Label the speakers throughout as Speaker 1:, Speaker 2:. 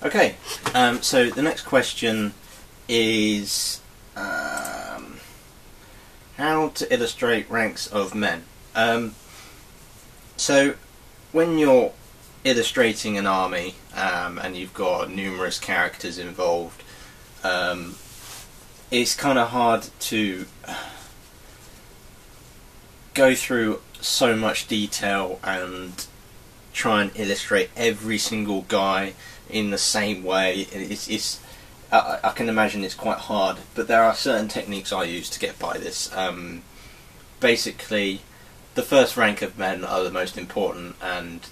Speaker 1: Okay, so the next question is how to illustrate ranks of men. So when you're illustrating an army and you've got numerous characters involved, it's kind of hard to go through so much detail and try and illustrate every single guy in the same way. I can imagine it's quite hard, but there are certain techniques I use to get by this. Basically, the first rank of men are the most important, and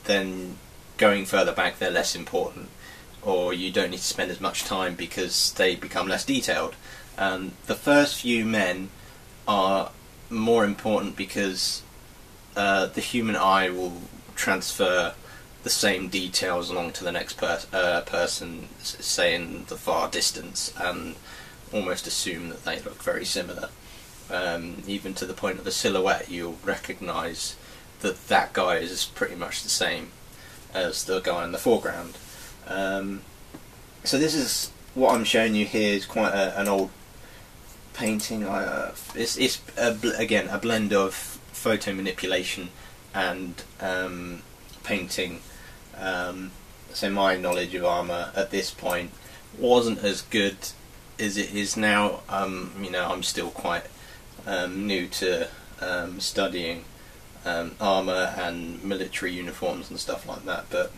Speaker 1: then going further back they're less important, or you don't need to spend as much time because they become less detailed. The first few men are more important because the human eye will transfer the same details along to the next person, say in the far distance, and almost assume that they look very similar. Even to the point of a silhouette, you'll recognise that that guy is pretty much the same as the guy in the foreground. So this is what I'm showing you here is quite an old painting. It's again a blend of photo manipulation and painting. So my knowledge of armour at this point wasn't as good as it is now. I'm still quite new to studying armour and military uniforms and stuff like that, but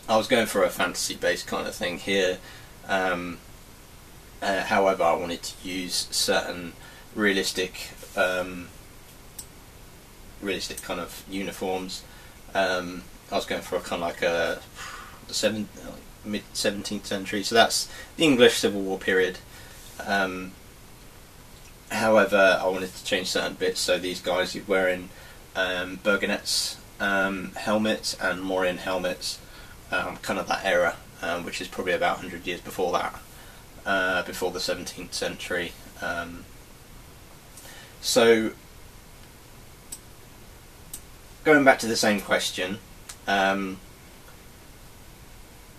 Speaker 1: I was going for a fantasy based kind of thing here. However, I wanted to use certain realistic kind of uniforms. I was going for a kind of like a mid 17th century, so that's the English Civil War period. However, I wanted to change certain bits, so these guys are wearing Burgonets helmets and Mauryan helmets, kind of that era, which is probably about 100 years before that, before the 17th century. So, going back to the same question,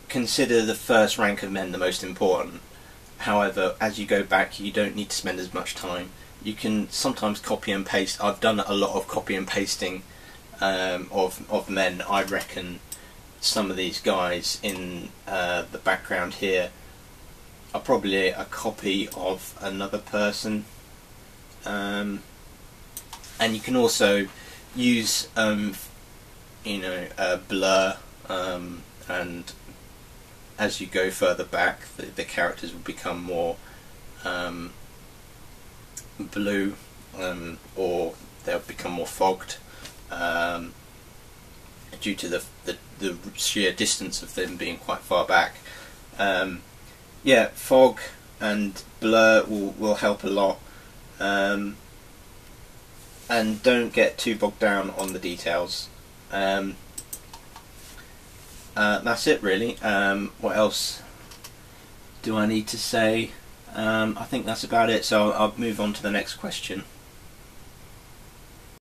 Speaker 1: consider the first rank of men the most important. However, as you go back, you don't need to spend as much time. You can sometimes copy and paste. I've done a lot of copy and pasting of men. I reckon some of these guys in the background here are probably a copy of another person. And you can also use blur, and as you go further back the characters will become more blue, or they'll become more fogged, due to the sheer distance of them being quite far back. Yeah, fog and blur will help a lot. And don't get too bogged down on the details. That's it really. What else do I need to say? I think that's about it, so I'll move on to the next question.